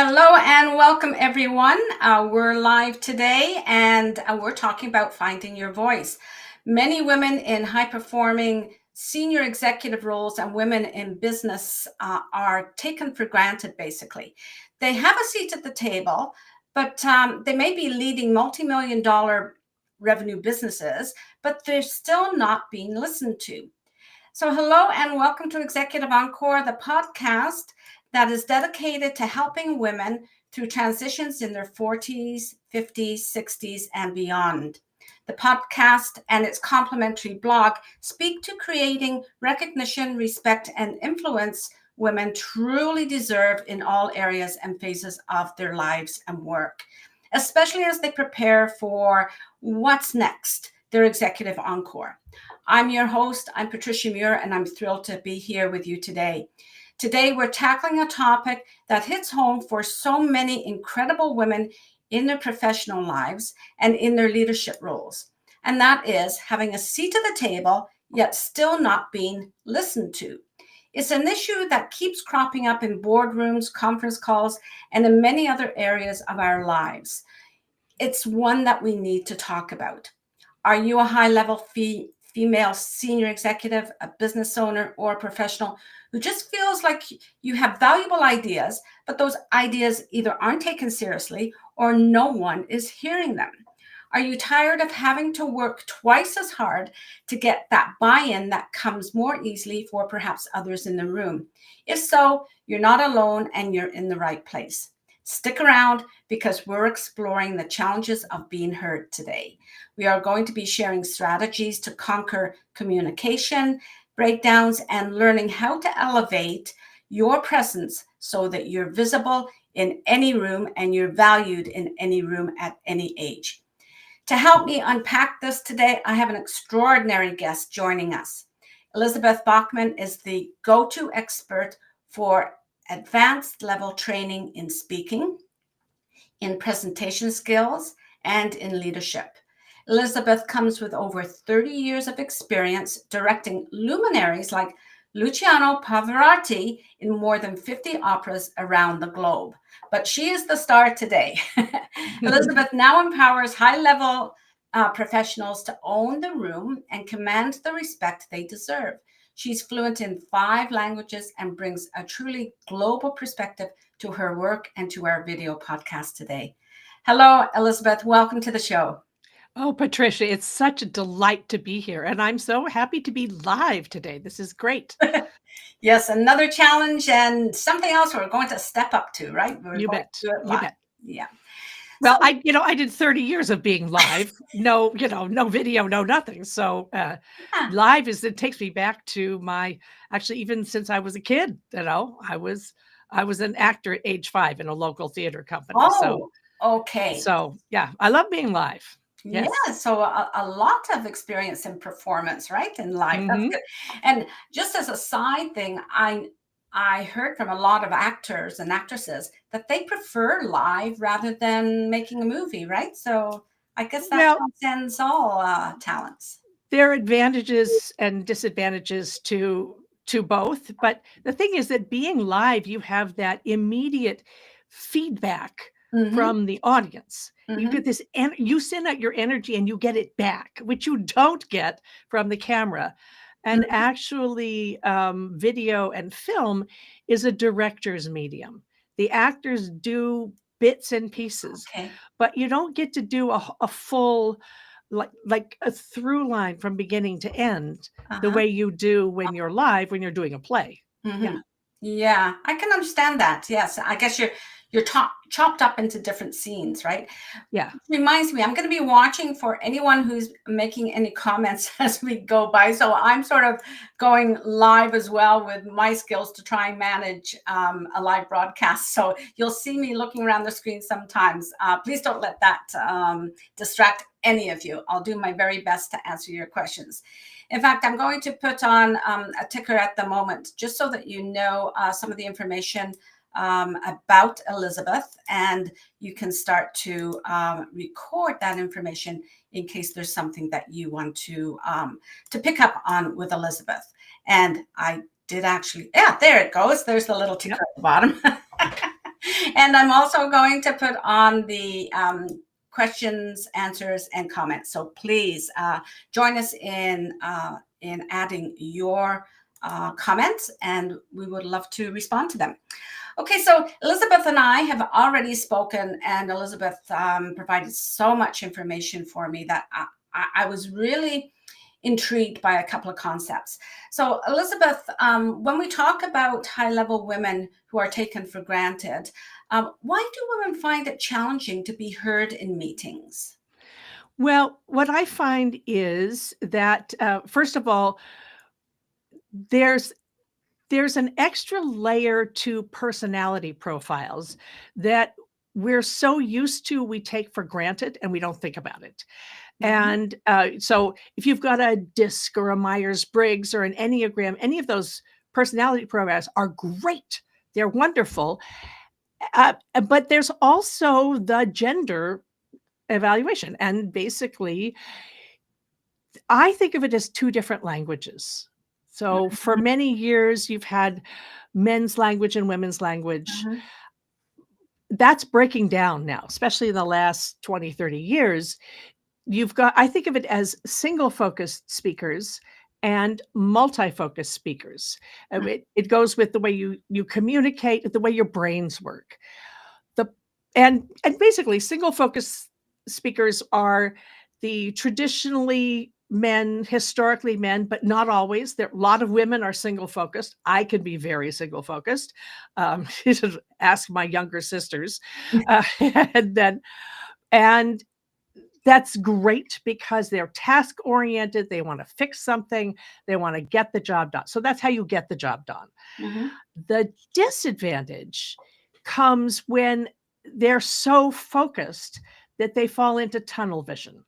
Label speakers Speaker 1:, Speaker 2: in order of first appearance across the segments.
Speaker 1: Hello and welcome, everyone. We're live today and we're talking about finding your voice. Many women in high performing senior executive roles and women in business are taken for granted, basically. They have a seat at the table, but they may be leading multi-million dollar revenue businesses, but they're still not being listened to. So, hello and welcome to Executive Encore, the podcast that is dedicated to helping women through transitions in their 40s, 50s, 60s, and beyond. The podcast and its complementary blog speak to creating recognition, respect, and influence women truly deserve in all areas and phases of their lives and work, especially as they prepare for what's next, their Executive Encore. I'm your host, I'm Patricia Muir, and I'm thrilled to be here with you today. Today, we're tackling a topic that hits home for so many incredible women in their professional lives and in their leadership roles. And that is having a seat at the table, yet still not being listened to. It's an issue that keeps cropping up in boardrooms, conference calls, and in many other areas of our lives. It's one that we need to talk about. Are you a high-level female senior executive, a business owner, or a professional who just feels like you have valuable ideas, but those ideas either aren't taken seriously or no one is hearing them? Are you tired of having to work twice as hard to get that buy-in that comes more easily for perhaps others in the room? If so, you're not alone and you're in the right place. Stick around because we're exploring the challenges of being heard today. We are going to be sharing strategies to conquer communication, breakdowns, and learning how to elevate your presence so that you're visible in any room and you're valued in any room at any age. To help me unpack this today, I have an extraordinary guest joining us. Elizabeth Bachman is the go-to expert for advanced level training in speaking, in presentation skills, and in leadership. Elizabeth comes with over 30 years of experience directing luminaries like Luciano Pavarotti in more than 50 operas around the globe. But she is the star today. Elizabeth now empowers high-level professionals to own the room and command the respect they deserve. She's fluent in 5 languages and brings a truly global perspective to her work and to our video podcast today. Hello, Elizabeth. Welcome to the show.
Speaker 2: Oh, Patricia, it's such a delight to be here, and I'm so happy to be live today. This is great.
Speaker 1: Yes, another challenge and something else we're going to step up to, right?
Speaker 2: You bet. You bet.
Speaker 1: Yeah.
Speaker 2: Well, I did 30 years of being live. No, no video, no nothing. So live it takes me back to actually even since I was a kid, I was an actor at age 5 in a local theater company.
Speaker 1: Oh, okay.
Speaker 2: So yeah, I love being live. Yes.
Speaker 1: Yeah, so a lot of experience in performance, right? In life. That's
Speaker 2: Mhm.
Speaker 1: good. And just as a side thing, I heard from a lot of actors and actresses that they prefer live rather than making a movie, right? So I guess that
Speaker 2: Well,
Speaker 1: transcends all talents.
Speaker 2: there are advantages and disadvantages to both, but the thing is that being live, you have that immediate feedback
Speaker 1: Mm-hmm,
Speaker 2: from the audience. You
Speaker 1: mm-hmm,
Speaker 2: get this, and you send out your energy and you get it back, which you don't get from the camera. And
Speaker 1: mm-hmm.
Speaker 2: actually, video and film is a director's medium. The actors do bits and pieces,
Speaker 1: Okay.
Speaker 2: but you don't get to do a full, like a through line from beginning to end, the
Speaker 1: Uh-huh.
Speaker 2: way you do when you're live, when you're doing a play. Yeah.
Speaker 1: Mm-hmm. Yeah, I can understand that. Yes, I guess you're chopped up into different scenes, right?
Speaker 2: Yeah.
Speaker 1: Reminds me, I'm going to be watching for anyone who's making any comments as we go by. So I'm sort of going live as well with my skills to try and manage a live broadcast. So you'll see me looking around the screen sometimes. Please don't let that distract any of you. I'll do my very best to answer your questions. In fact, I'm going to put on a ticker at the moment, just so that you know some of the information about Elizabeth, and you can start to record that information in case there's something that you want to pick up on with Elizabeth. And I did actually, yeah, there it goes. There's the little ticker
Speaker 2: Yep.
Speaker 1: at the bottom. And I'm also going to put on the questions, answers, and comments. So please join us in adding your comments, and we would love to respond to them. Okay, so Elizabeth and I have already spoken, and Elizabeth provided so much information for me that I was really intrigued by a couple of concepts. So, Elizabeth, when we talk about high-level women who are taken for granted, why do women find it challenging to be heard in meetings?
Speaker 2: Well, what I find is that, first of all, there's there's an extra layer to personality profiles that we're so used to, we take for granted, and we don't think about it.
Speaker 1: Mm-hmm.
Speaker 2: And, so if you've got a DISC or a Myers-Briggs or an Enneagram, any of those personality profiles are great. They're wonderful. But there's also the gender evaluation, and basically, I think of it as 2 different languages. So, for many years, you've had men's language and women's language.
Speaker 1: Mm-hmm.
Speaker 2: That's breaking down now, especially in the last 20, 30 years. You've got I think of it as single-focused speakers and multi-focused speakers. It goes with the way you communicate, the way your brains work. The and basically single focus speakers are the traditionally men, historically men, but not always. There a lot of women are single focused. I can be very single focused. Ask my younger sisters. And then and that's great because they're task oriented. They want to fix something. They want to get the job done. So that's how you get the job done.
Speaker 1: Mm-hmm.
Speaker 2: The disadvantage comes when they're so focused that they fall into tunnel vision.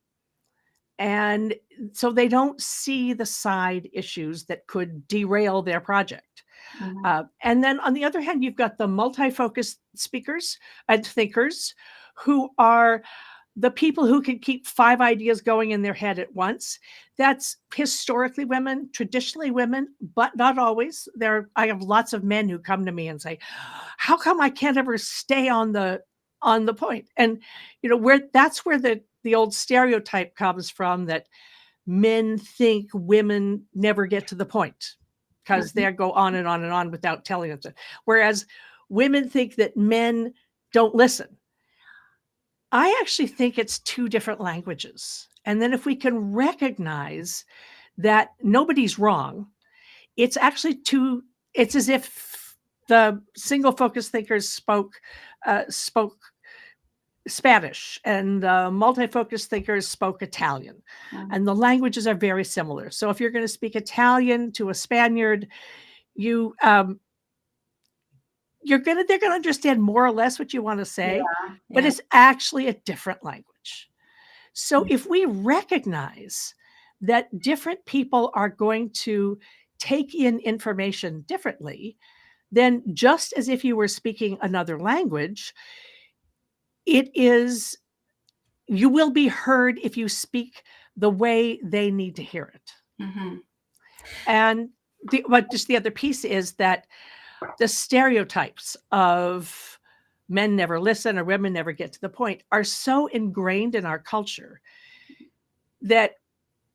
Speaker 2: And so they don't see the side issues that could derail their project.
Speaker 1: Mm-hmm.
Speaker 2: And then on the other hand, you've got the multi-focused speakers and thinkers who are the people who can keep 5 ideas going in their head at once. That's historically women, traditionally women, but not always. I have lots of men who come to me and say, "How come I can't ever stay on the point?" And where that's where the old stereotype comes from that men think women never get to the point because
Speaker 1: Mm-hmm.
Speaker 2: they go on and on and on without telling them to. Whereas women think that men don't listen. I actually think it's 2 different languages. And then if we can recognize that nobody's wrong, it's actually 2 it's as if the single focus thinkers spoke Spanish and the multi-focus thinkers spoke Italian. And the languages are very similar. So if you're going to speak Italian to a Spaniard, you they're gonna understand more or less what you want to say,
Speaker 1: Yeah,
Speaker 2: but
Speaker 1: yeah.
Speaker 2: it's actually a different language. So if we recognize that different people are going to take in information differently, then just as if you were speaking another language, it is you will be heard if you speak the way they need to hear it.
Speaker 1: Mm-hmm.
Speaker 2: And just the other piece is that the stereotypes of men never listen or women never get to the point are so ingrained in our culture that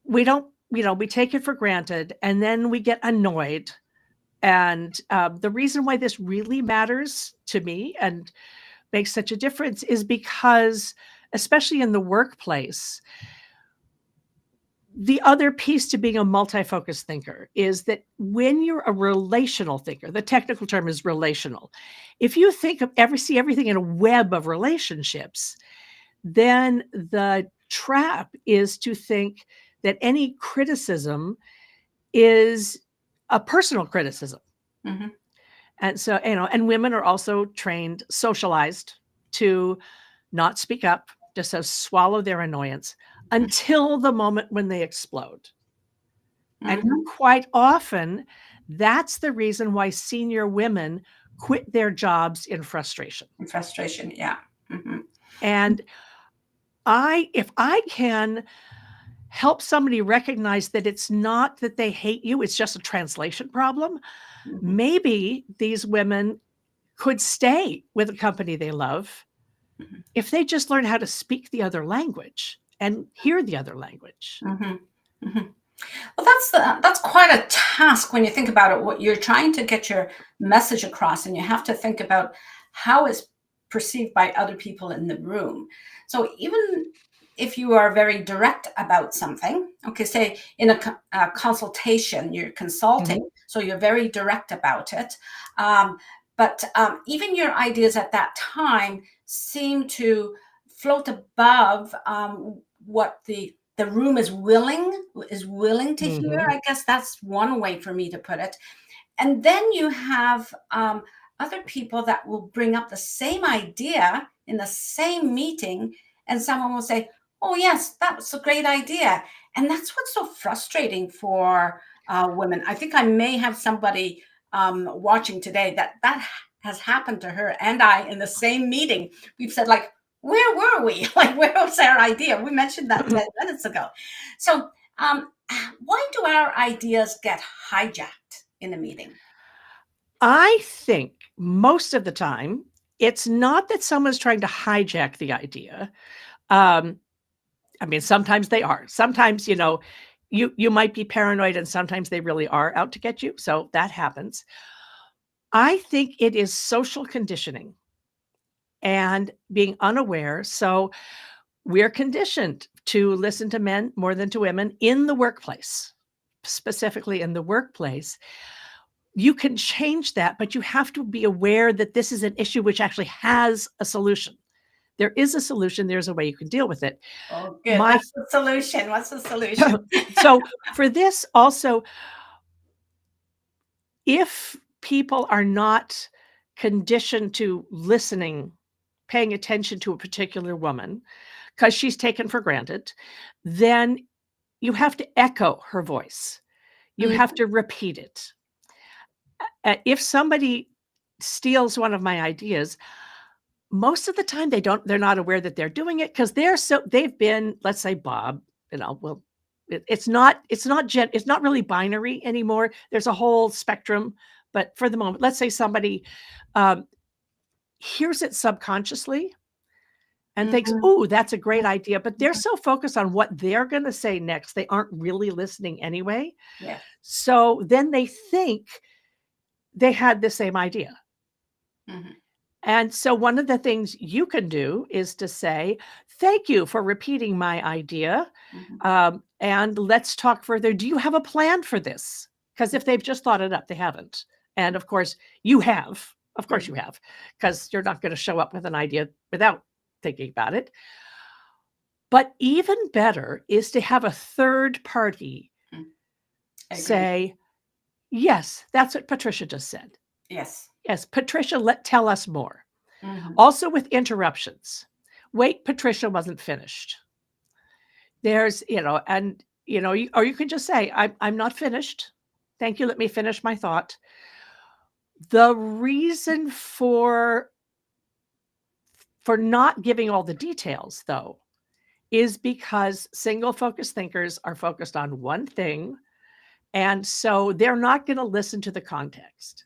Speaker 2: we don't, we take it for granted and then we get annoyed. And the reason why this really matters to me and makes such a difference is because, especially in the workplace, the other piece to being a multi-focused thinker is that when you're a relational thinker, the technical term is relational. If you see everything in a web of relationships, then the trap is to think that any criticism is a personal criticism.
Speaker 1: Mm-hmm.
Speaker 2: And so, and women are also trained, socialized to not speak up, just to swallow their annoyance until the moment when they explode. And
Speaker 1: Mm-hmm.
Speaker 2: quite often, that's the reason why senior women quit their jobs in frustration.
Speaker 1: And frustration, yeah. Mm-hmm.
Speaker 2: And if I can help somebody recognize that it's not that they hate you, it's just a translation problem,
Speaker 1: Mm-hmm.
Speaker 2: maybe these women could stay with a company they love
Speaker 1: Mhm.
Speaker 2: if they just learn how to speak the other language and hear the other language.
Speaker 1: Mhm. Mhm. Well, that's quite a task when you think about it. What you're trying to get your message across, and you have to think about how it's perceived by other people in the room. So even if you are very direct about something, okay, say in a consultation, you're
Speaker 2: Mhm.
Speaker 1: consulting, so you're very direct about it. Um, but even your ideas at that time seem to float above what the room is willing to hear.
Speaker 2: Mhm.
Speaker 1: I guess that's one way for me to put it. And then you have other people that will bring up the same idea in the same meeting, and someone will say, "Oh yes, that was a great idea." And that's what's so frustrating for women. I think I may have somebody watching today that has happened to her and I in the same meeting. We've said like, where were we? Like, where was our idea? We mentioned that 10 minutes ago. So, why do our ideas get hijacked in a meeting?
Speaker 2: I think most of the time, it's not that someone's trying to hijack the idea. Um, I mean, sometimes they are. Sometimes, you might be paranoid and sometimes they really are out to get you. So that happens. I think it is social conditioning and being unaware. So we're conditioned to listen to men more than to women in the workplace, specifically in the workplace. You can change that, but you have to be aware that this is an issue which actually has a solution. There is a solution, there's a way you can deal with it.
Speaker 1: Oh, good.
Speaker 2: My
Speaker 1: What's the solution? What's the solution?
Speaker 2: so for this also, if people are not conditioned to listening, paying attention to a particular woman because she's taken for granted, then you have to echo her voice. You
Speaker 1: Mm,
Speaker 2: have to repeat it. If somebody steals one of my ideas, most of the time they're not aware that they're doing it because they've been, let's say Bob, well, it's not really binary anymore. There's a whole spectrum, but for the moment, let's say somebody um, hears it subconsciously and thinks,
Speaker 1: mhm,
Speaker 2: "Oh, that's a great idea," but they're so focused on what they're going to say next, they aren't really listening anyway.
Speaker 1: yeah.
Speaker 2: So then they think they had the same idea.
Speaker 1: Mhm,
Speaker 2: And so one of the things you can do is to say, "Thank you for repeating my idea.
Speaker 1: mhm,
Speaker 2: And let's talk further. Do you have a plan for this?" Because if they've just thought it up, they haven't. And of course, you have. Of course,
Speaker 1: mhm,
Speaker 2: you have, because you're not going to show up with an idea without thinking about it. But even better is to have a third party
Speaker 1: mm. Agree.
Speaker 2: say, "Yes, that's what Patricia just said.
Speaker 1: Yes.
Speaker 2: Yes, Patricia, tell us more."
Speaker 1: Mhm,
Speaker 2: Also with interruptions. "Wait, Patricia wasn't finished." There's, and or you can just say, I'm not finished. Thank you. Let me finish my thought." The reason for not giving all the details though is because single focus thinkers are focused on one thing. And so they're not going to listen to the context.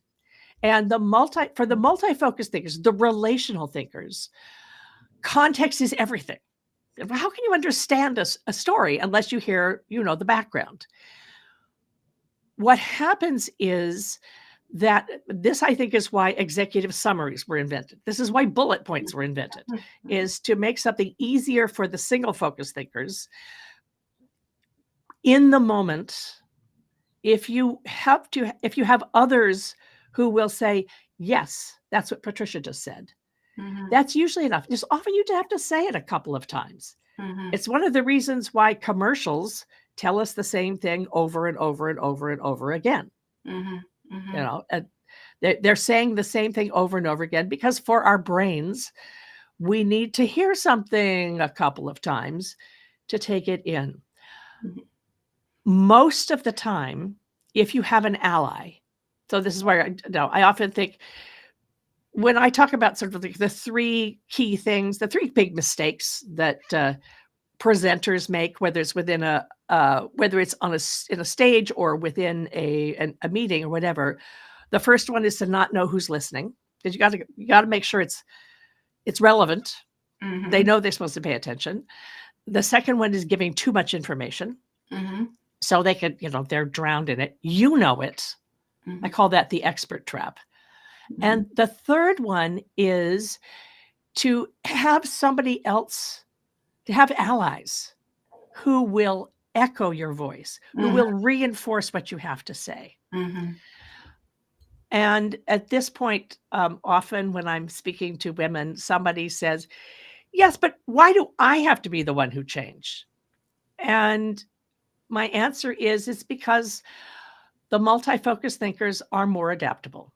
Speaker 2: And for the multi-focus thinkers, the relational thinkers, context is everything. How can you understand a story unless you hear, the background? What happens is that this, I think, is why executive summaries were invented. This is why bullet points were invented,
Speaker 1: mhm, mhm,
Speaker 2: is to make something easier for the single focus thinkers in the moment. If you have others who will say, "Yes, that's what Patricia just said,"
Speaker 1: mhm,
Speaker 2: that's usually enough. Just often you have to say it a couple of times.
Speaker 1: mhm,
Speaker 2: It's one of the reasons why commercials tell us the same thing over and over and over and over again.
Speaker 1: mhm, mhm,
Speaker 2: And they're saying the same thing over and over again because for our brains, we need to hear something a couple of times to take it in.
Speaker 1: mhm.
Speaker 2: Most of the time, if you have an ally, so this is where I often think when I talk about sort of the three key things, the three big mistakes that presenters make, whether it's within whether it's in a stage or within a meeting or whatever. The first one is to not know who's listening. because you got to make sure it's relevant. They
Speaker 1: Mm-hmm.
Speaker 2: know they're supposed to pay attention. The second one is giving too much information.
Speaker 1: Mm-hmm.
Speaker 2: So they could, they're drowned in it. You know it.
Speaker 1: Mm-hmm.
Speaker 2: I call that the expert trap. And the third one is to have somebody else, to have allies who will echo your voice, who
Speaker 1: Mm-hmm.
Speaker 2: will reinforce what you have to say.
Speaker 1: Mm-hmm.
Speaker 2: And at this point, often when I'm speaking to women, somebody says, yes, but why do I have to be the one who change? And my answer is, it's because the multi-focus thinkers are more adaptable.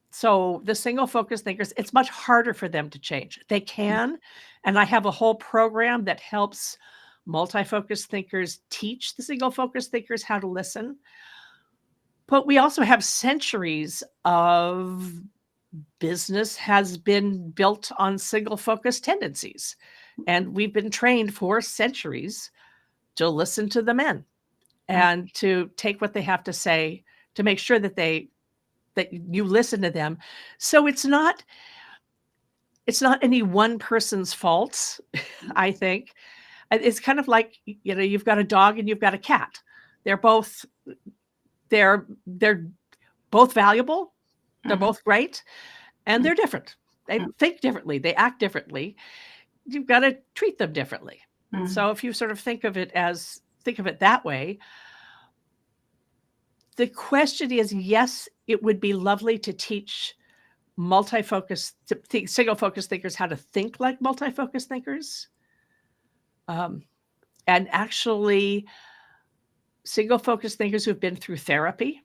Speaker 2: So the single focus thinkers, it's much harder for them to change. They can, and I have a whole program that helps multi-focus thinkers teach the single focus thinkers how to listen. But we also have centuries of business has been built on single focus tendencies. And we've been trained for centuries to listen to the men and to take what they have to say, to make sure that you listen to them. So it's not any one person's fault, I think. It's kind of like, you've got a dog and you've got a cat. They're both valuable. They're both great, and they're different. They think differently. They act differently. You've got to treat them differently.
Speaker 1: Mm-hmm.
Speaker 2: So if you sort of think of it that way, the question is, yes, it would be lovely to teach single focus thinkers how to think like multi-focus thinkers. And actually, single focus thinkers who've been through therapy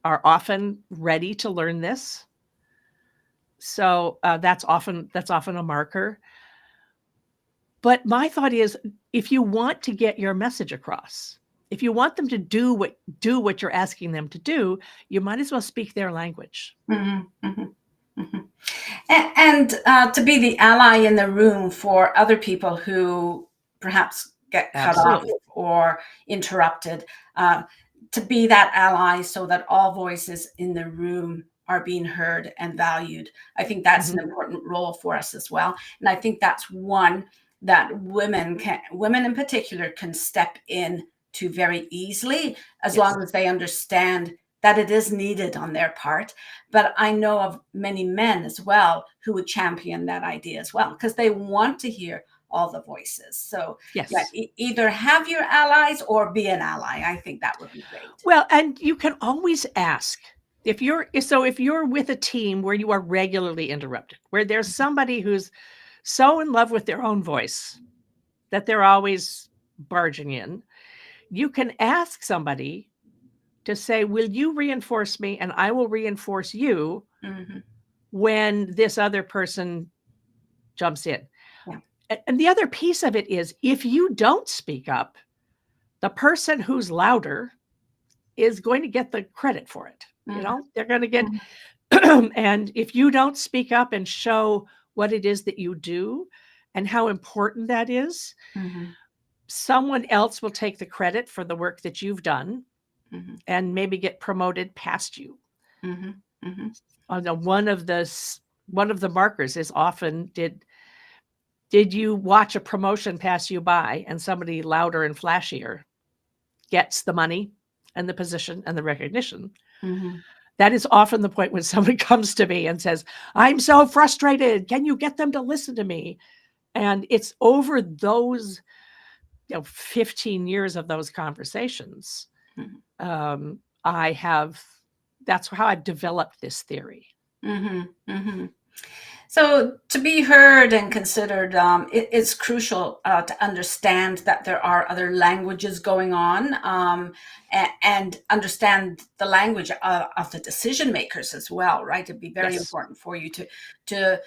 Speaker 2: are often ready to learn this. So that's often a marker. But my thought is, if you want to get your message across, if you want them to do what you're asking them to do, you might as well speak their language.
Speaker 1: Mm-hmm. Mm-hmm. Mm-hmm. And to be the ally in the room for other people who perhaps get cut off or interrupted, to be that ally so that all voices in the room are being heard and valued. I think that's an important role for us as well. And I think that's one that women in particular can step in to very easily, as long as they understand that it is needed on their part. But I know of many men as well who would champion that idea as well, because they want to hear all the voices. So either have your allies or be an ally. I think that would be great.
Speaker 2: Well, and you can always ask if you're with a team where you are regularly interrupted, where there's somebody who's so in love with their own voice that they're always barging in, you can ask somebody to say, will you reinforce me and I will reinforce you when this other person jumps in.
Speaker 1: Yeah.
Speaker 2: And the other piece of it is, if you don't speak up, the person who's louder is going to get the credit for it. They're going to get, and if you don't speak up and show what it is that you do and how important that is, someone else will take the credit for the work that you've done and maybe get promoted past you. One of the markers is often, did you watch a promotion pass you by and somebody louder and flashier gets the money and the position and the recognition? That is often the point when someone comes to me and says, I'm so frustrated. Can you get them to listen to me? And it's over those 15 years of those conversations. That's how I've developed this theory.
Speaker 1: So to be heard and considered, it's crucial to understand that there are other languages going on, and understand the language of the decision makers as well, right? It'd be very important for you to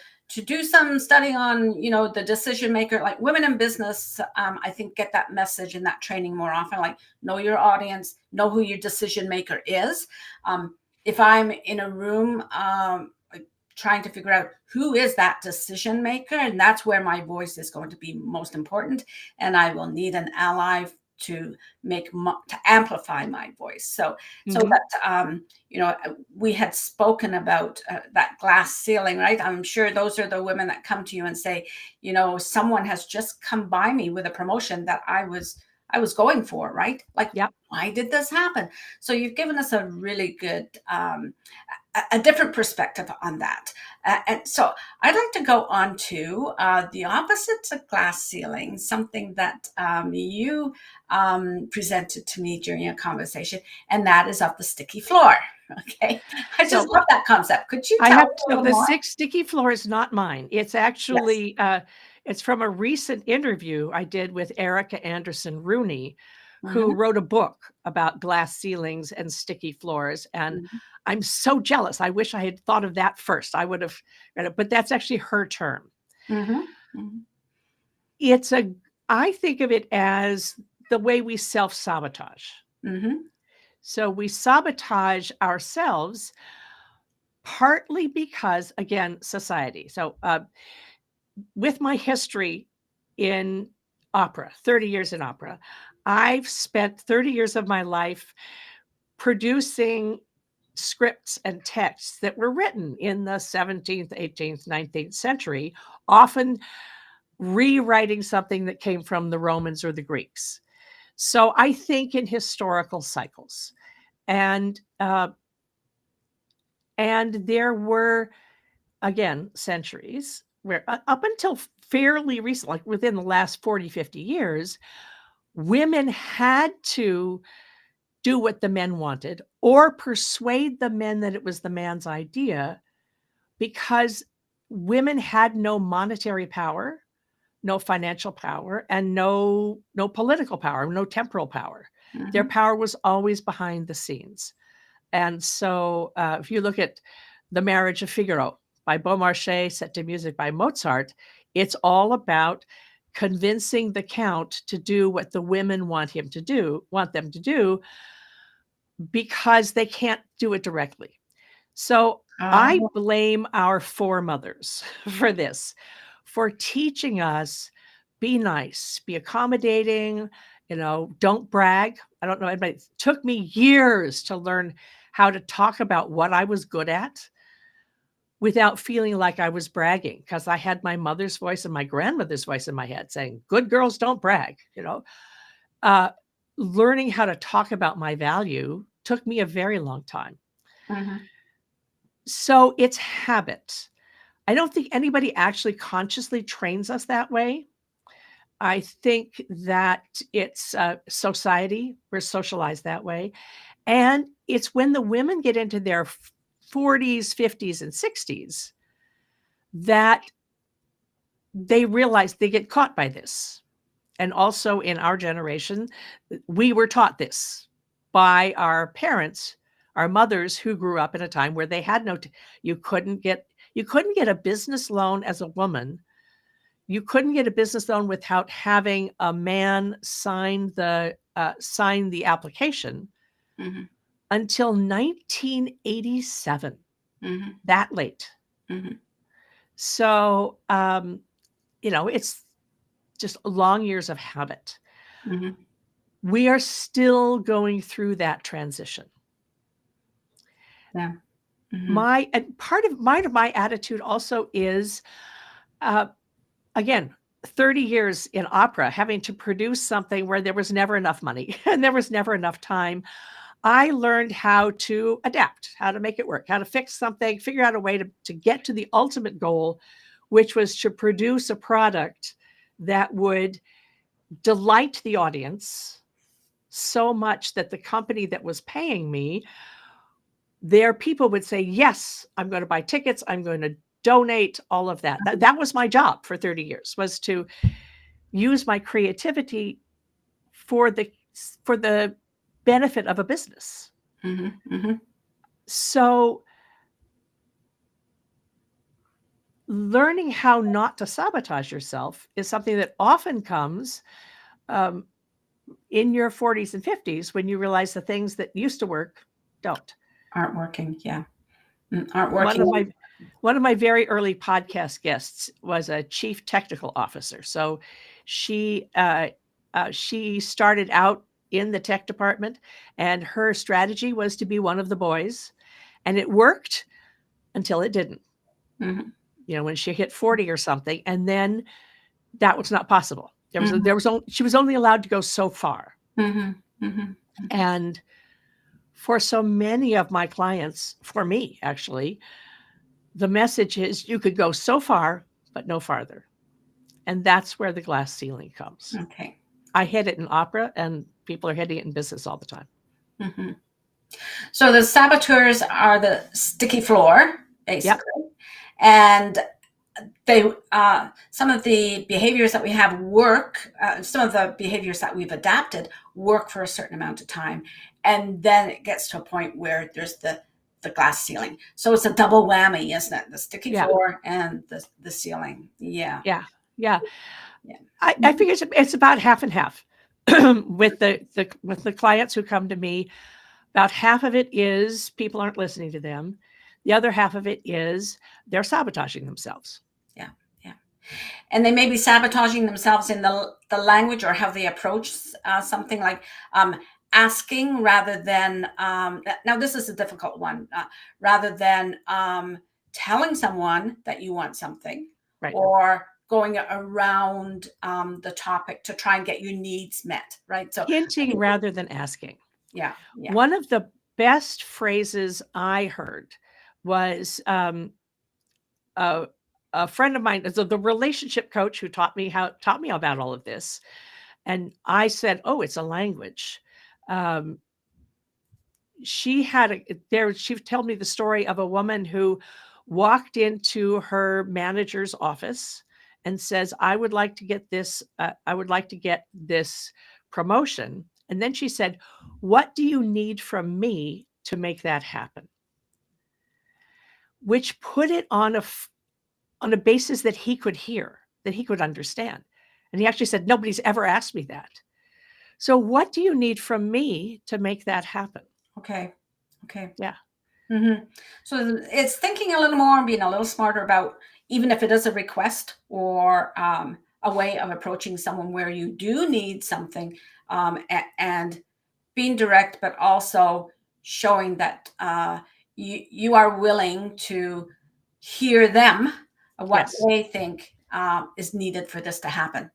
Speaker 1: do some study on, the decision maker, like women in business. I think get that message and that training more often, like know your audience, know who your decision maker is. If I'm in a room, trying to figure out who is that decision maker, and that's where my voice is going to be most important, and I will need an ally to to amplify my voice. So
Speaker 2: Mhm.
Speaker 1: that we had spoken about that glass ceiling, right? I'm sure those are the women that come to you and say, someone has just come by me with a promotion that I was going for, right? Like,
Speaker 2: Yep.
Speaker 1: why did this happen? So you've given us a really good a different perspective on that. And so I'd like to go on to the opposite of glass ceiling, something that you presented to me during a conversation, and that is of the sticky floor. Okay. I just
Speaker 2: So
Speaker 1: love that concept. Could you
Speaker 2: I
Speaker 1: tell
Speaker 2: have
Speaker 1: me a
Speaker 2: so
Speaker 1: little
Speaker 2: the
Speaker 1: more?
Speaker 2: 6 sticky floor is not mine. It's
Speaker 1: Yes.
Speaker 2: actually, it's from a recent interview I did with Erica Anderson Rooney, who
Speaker 1: Hmm.
Speaker 2: wrote a book about glass ceilings and sticky floors, and
Speaker 1: Hmm.
Speaker 2: I'm so jealous. I wish I had thought of that first. I would have read it, but that's actually her term.
Speaker 1: Hmm. Hmm.
Speaker 2: It's a I think of it as the way we self-sabotage.
Speaker 1: Hmm.
Speaker 2: So we sabotage ourselves partly because, again, society. So, with my history in opera, 30 years in opera, I've spent 30 years of my life producing scripts and texts that were written in the 17th, 18th, 19th century, often rewriting something that came from the Romans or the Greeks. So I think in historical cycles. And and there were, again, centuries where up until fairly recent, like within the last 40, 50 years, women had to do what the men wanted or persuade the men that it was the man's idea because women had no monetary power, no financial power, and no political power, no temporal power. Their
Speaker 1: Hmm.
Speaker 2: power was always behind the scenes. And so, if you look at The Marriage of Figaro by Beaumarchais, set to music by Mozart, it's all about convincing the count to do what the women want them to do, because they can't do it directly. So I
Speaker 1: Oh.
Speaker 2: blame our foremothers for this, for teaching us be nice, be accommodating, don't brag. I don't know. It took me years to learn how to talk about what I was good at without feeling like I was bragging, because I had my mother's voice and my grandmother's voice in my head saying, good girls don't brag. Uh, Learning how to talk about my value took me a very long time.
Speaker 1: Hmm.
Speaker 2: So it's habit. I don't think anybody actually consciously trains us that way. I think that it's society. We're socialized that way. And it's when the women get into their 40s, 50s, and 60s that they realize they get caught by this. And also in our generation, we were taught this by our parents, our mothers, who grew up in a time where they had you couldn't get a business loan as a woman. You couldn't get a business loan without having a man sign the application
Speaker 1: Hmm.
Speaker 2: until 1987.
Speaker 1: Hmm.
Speaker 2: That late.
Speaker 1: Hmm.
Speaker 2: So it's just long years of habit.
Speaker 1: Hmm.
Speaker 2: We are still going through that transition.
Speaker 1: Yeah. Hmm.
Speaker 2: My and part of my attitude also is, uh, again, 30 years in opera, having to produce something where there was never enough money and there was never enough time. I learned how to adapt, how to make it work, how to fix something, figure out a way to get to the ultimate goal, which was to produce a product that would delight the audience so much that the company that was paying me, their people would say, yes, I'm going to buy tickets. I'm going to donate all of that. That was my job for 30 years, was to use my creativity for the benefit of a business.
Speaker 1: Hmm. Hmm.
Speaker 2: So learning how not to sabotage yourself is something that often comes um, in your 40s and 50s, when you realize the things that used to work don't.
Speaker 1: Aren't working. Yeah. Aren't
Speaker 2: One of
Speaker 1: working.
Speaker 2: my one of my very early podcast guests was a chief technical officer. So she She started out in the tech department, and her strategy was to be one of the boys, and it worked until it didn't.
Speaker 1: Mhm.
Speaker 2: When she hit 40 or something, and then that was not possible.
Speaker 1: Mhm.
Speaker 2: She was only allowed to go so far.
Speaker 1: Mhm. Mhm.
Speaker 2: And for so many of my clients, for me actually, the message is you could go so far, but no farther. And that's where the glass ceiling comes.
Speaker 1: Okay.
Speaker 2: I hit it in opera, and people are hitting it in business all the time.
Speaker 1: Mhm. So the saboteurs are the sticky floor,
Speaker 2: Yep.
Speaker 1: basically, and they some of the behaviors that we have work. Some of the behaviors that we've adapted work for a certain amount of time, and then it gets to a point where there's the glass ceiling. So it's a double whammy, isn't it? The sticky
Speaker 2: Yeah.
Speaker 1: floor and the ceiling. Yeah.
Speaker 2: Yeah. Yeah.
Speaker 1: Yeah.
Speaker 2: I think it's about half and half. With the clients who come to me, about half of it is people aren't listening to them. The other half of it is they're sabotaging themselves.
Speaker 1: Yeah. Yeah. And they may be sabotaging themselves in the language or how they approach something like asking rather than now this is a difficult one rather than telling someone that you want something
Speaker 2: Right.
Speaker 1: or going around the topic to try and get your needs met, right? So
Speaker 2: Hinting rather than asking.
Speaker 1: yeah, yeah.
Speaker 2: One of the best phrases I heard was a, a friend of mine, so the relationship coach who taught me about all of this. And I said, "Oh, it's a language." Um, she told me the story of a woman who walked into her manager's office and says, I would like to get this promotion. And then she said, what do you need from me to make that happen? Which put it on a basis that he could hear, that he could understand. And he actually said, nobody's ever asked me that. So what do you need from me to make that happen?
Speaker 1: Okay, okay.
Speaker 2: Yeah.
Speaker 1: Mm-hmm. So it's thinking a little more and being a little smarter about even if it is a request or a way of approaching someone where you do need something and being direct, but also showing that you are willing to hear them, what
Speaker 2: Yes.
Speaker 1: they think is needed for this to happen.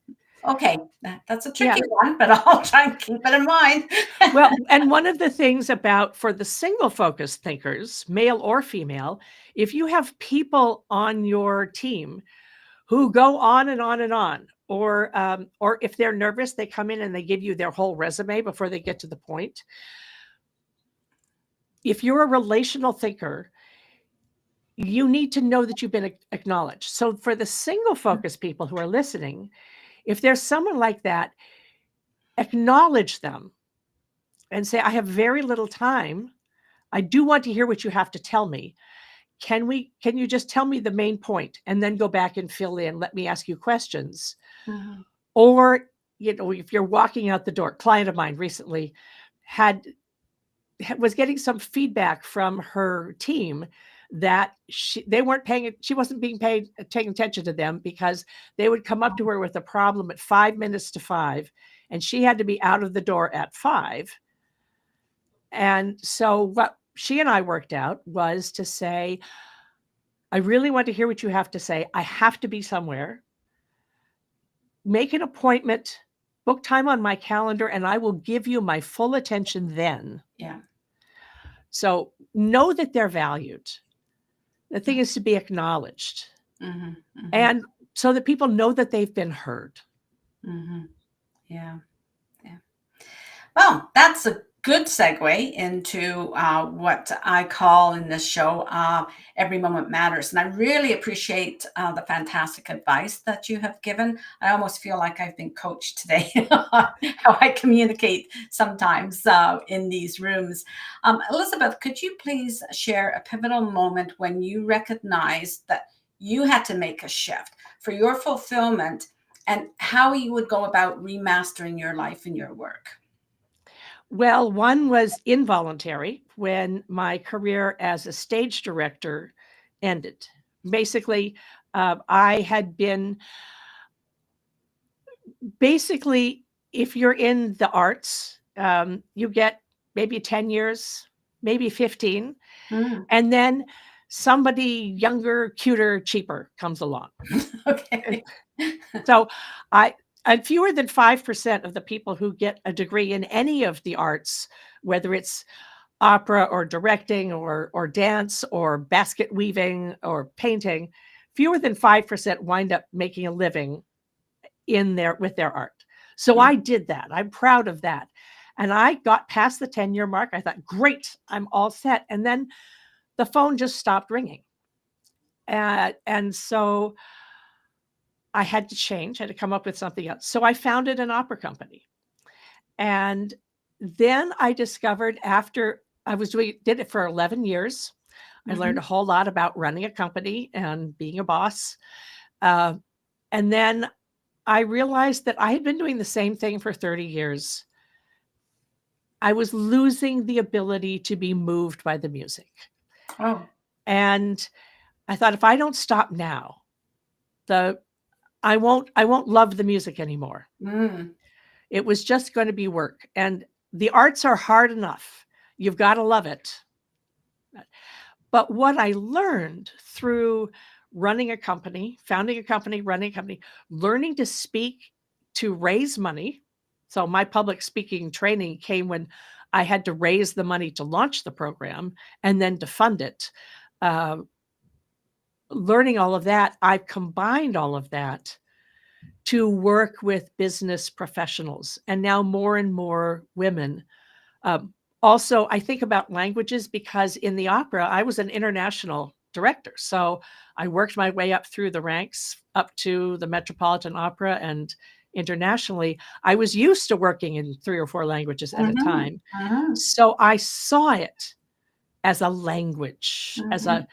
Speaker 1: Okay, that's a
Speaker 2: Yeah.
Speaker 1: tricky one, but I'll try and keep it in mind.
Speaker 2: Well, and one of the things about for the single focus thinkers, male or female, if you have people on your team who go on and on and on, or if they're nervous, they come in and they give you their whole resume before they get to the point. If you're a relational thinker, you need to know that you've been acknowledged. So for the single focus people who are listening, if there's someone like that, acknowledge them and say, I have very little time. I do want to hear what you have to tell me. Can you just tell me the main point and then go back and fill in? Let me ask you questions.
Speaker 1: Mhm.
Speaker 2: Or, if you're walking out the door, client of mine recently was getting some feedback from her team that she wasn't being taking attention to them because they would come up to her with a problem at 5 minutes to 5, and she had to be out of the door at 5. And so what she and I worked out was to say, I really want to hear what you have to say. I have to be somewhere. Make an appointment, book time on my calendar, and I will give you my full attention then.
Speaker 1: Yeah.
Speaker 2: So know that they're valued. The thing is to be acknowledged.
Speaker 1: Mm-hmm. Mm-hmm.
Speaker 2: And so that people know that they've been heard.
Speaker 1: Mm-hmm. Yeah. Yeah. Well, that's a good segue into what I call in this show Every Moment Matters. And I really appreciate the fantastic advice that you have given. I almost feel like I've been coached today, how I communicate sometimes in these rooms. Elizabeth, could you please share a pivotal moment when you recognized that you had to make a shift for your fulfillment and how you would go about remastering your life and your work?
Speaker 2: Well, one was involuntary when my career as a stage director ended. Basically, I had been basically if you're in the arts, you get maybe 10 years, maybe 15,
Speaker 1: Mm.
Speaker 2: and then somebody younger, cuter, cheaper comes along. And
Speaker 1: Okay.
Speaker 2: so I and fewer than 5% of the people who get a degree in any of the arts, whether it's opera or directing or dance or basket weaving or painting, fewer than 5% wind up making a living in there with their art. So
Speaker 1: Mm.
Speaker 2: I did that. I'm proud of that. And I got past the 10-year mark. I thought, great, I'm all set. And then the phone just stopped ringing. And so I had to change, I had to come up with something else. So I founded an opera company. And then I discovered after I was did it for 11 years. I learned
Speaker 1: Mhm.
Speaker 2: a whole lot about running a company and being a boss. Uh, and then I realized that I had been doing the same thing for 30 years. I was losing the ability to be moved by the music.
Speaker 1: Oh.
Speaker 2: And I thought if I don't stop now, the I won't love the music anymore.
Speaker 1: Mm.
Speaker 2: It was just going to be work. And the arts are hard enough. You've got to love it. But what I learned through running a company, founding a company, running a company, learning to speak to raise money. So my public speaking training came when I had to raise the money to launch the program and then to fund it. Uh, Learning all of that, I've combined all of that to work with business professionals and now more and more women. Um, Also, I think about languages because in the opera, I was an international director. So I worked my way up through the ranks, up to the Metropolitan Opera and internationally. I was used to working in 3 or 4 languages at a
Speaker 1: Mhm.
Speaker 2: time.
Speaker 1: Mhm.
Speaker 2: So I saw it as a language,
Speaker 1: Mhm.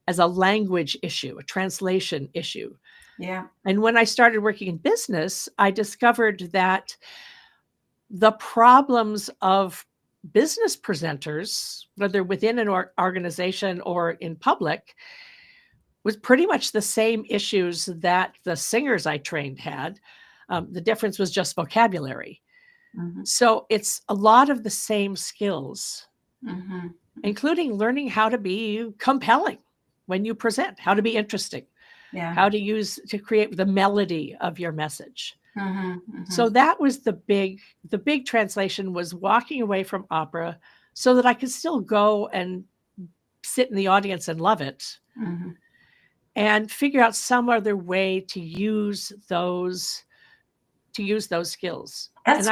Speaker 2: as a language issue, a translation issue.
Speaker 1: Yeah.
Speaker 2: And when I started working in business, I discovered that the problems of business presenters, whether within an organization or in public, was pretty much the same issues that the singers I trained had. The difference was just vocabulary.
Speaker 1: Mhm.
Speaker 2: So it's a lot of the same skills,
Speaker 1: Mhm.
Speaker 2: including learning how to be compelling when you present, how to be interesting,
Speaker 1: Yeah.
Speaker 2: how to use to create the melody of your message.
Speaker 1: Mhm.
Speaker 2: So
Speaker 1: Mhm.
Speaker 2: that was the big translation was walking away from opera so that I could still go and sit in the audience and love it
Speaker 1: Mhm.
Speaker 2: and figure out some other way to use those skills. And
Speaker 1: That's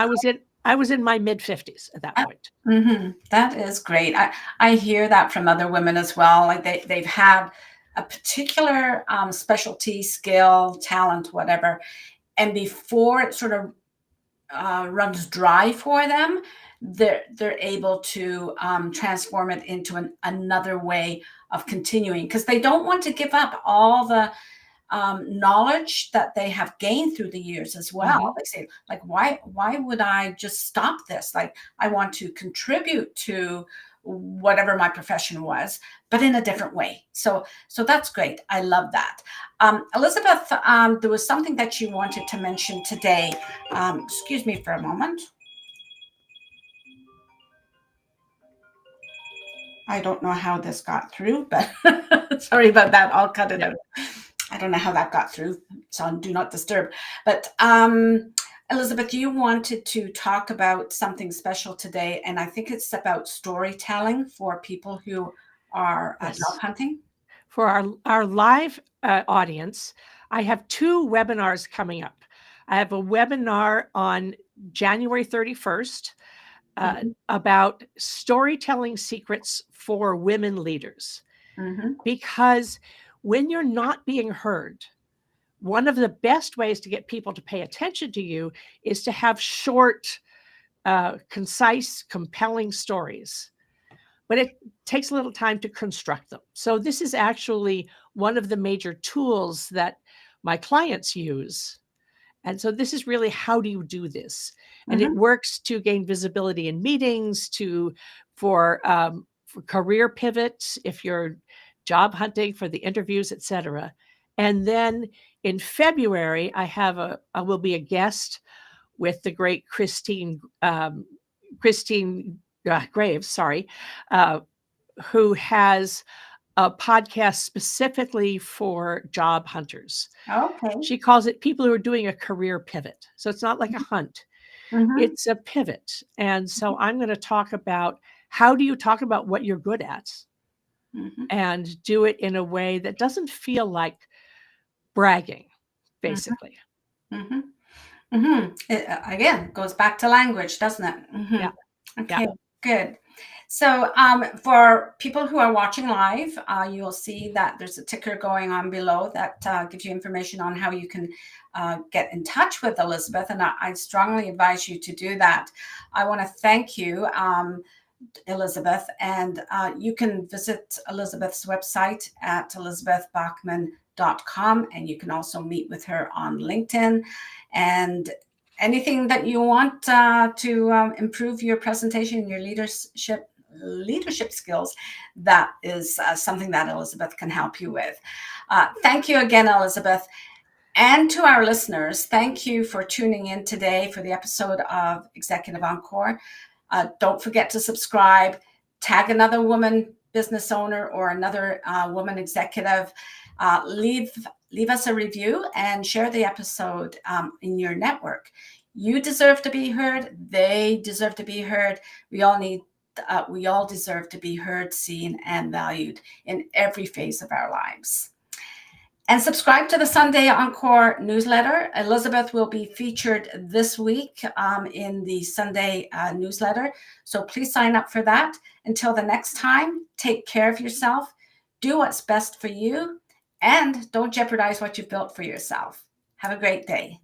Speaker 2: I was in my mid-50s at that point.
Speaker 1: Mhm. That is great. I hear that from other women as well. Like they've had a particular specialty, skill, talent, whatever, and before it sort of runs dry for them, they're able to transform it into another way of continuing because they don't want to give up all the knowledge that they have gained through the years as well.
Speaker 2: Mhm.
Speaker 1: They say, like, why would I just stop this? Like, I want to contribute to whatever my profession was, but in a different way. So that's great. I love that. Elizabeth, there was something that you wanted to mention today. Excuse me for a moment. I don't know how this got through, but sorry about that. I'll cut it
Speaker 2: Yeah.
Speaker 1: out. I don't know how that got through. It's on do not disturb. But Elizabeth, you wanted to talk about something special today, and I think it's about storytelling for people who are dog
Speaker 2: Yes.
Speaker 1: hunting.
Speaker 2: For our live audience, I have 2 webinars coming up. I have a webinar on January 31st
Speaker 1: Mhm.
Speaker 2: about storytelling secrets for women leaders.
Speaker 1: Mhm.
Speaker 2: Because when you're not being heard, one of the best ways to get people to pay attention to you is to have short, concise, compelling stories. But it takes a little time to construct them. So, this is actually one of the major tools that my clients use. And so this is really how do you do this? And it
Speaker 1: Mhm.
Speaker 2: works to gain visibility in meetings, for career pivots, if you're job hunting for the interviews, etc. And then in February, I will be a guest with the great Christine Graves, sorry, who has a podcast specifically for job hunters.
Speaker 1: Okay.
Speaker 2: She calls it people who are doing a career pivot. So it's not like a hunt,
Speaker 1: Mhm.
Speaker 2: it's a pivot. And so I'm going to talk about how do you talk about what you're good at
Speaker 1: Mhm.
Speaker 2: and do it in a way that doesn't feel like bragging,
Speaker 1: Mhm.
Speaker 2: basically.
Speaker 1: Mhm. Mhm. It, again, goes back to language, doesn't it?
Speaker 2: Yeah.
Speaker 1: Mhm.
Speaker 2: Yeah.
Speaker 1: Okay, good. So for people who are watching live, you'll see that there's a ticker going on below that gives you information on how you can get in touch with Elizabeth, and I strongly advise you to do that. I want to thank you, Elizabeth, and you can visit Elizabeth's website at elizabethbachman.com, and you can also meet with her on LinkedIn. And anything that you want to improve your presentation and your leadership skills, that is something that Elizabeth can help you with. Thank you again, Elizabeth. And to our listeners, thank you for tuning in today for the episode of Executive Encore. Don't forget to subscribe, tag another woman business owner or another woman executive. Leave us a review and share the episode in your network. You deserve to be heard. They deserve to be heard. We all deserve to be heard, seen, and valued in every phase of our lives. And subscribe to the Sunday Encore newsletter. Elizabeth will be featured this week in the Sunday newsletter. So please sign up for that. Until the next time, take care of yourself, do what's best for you, and don't jeopardize what you've built for yourself. Have a great day.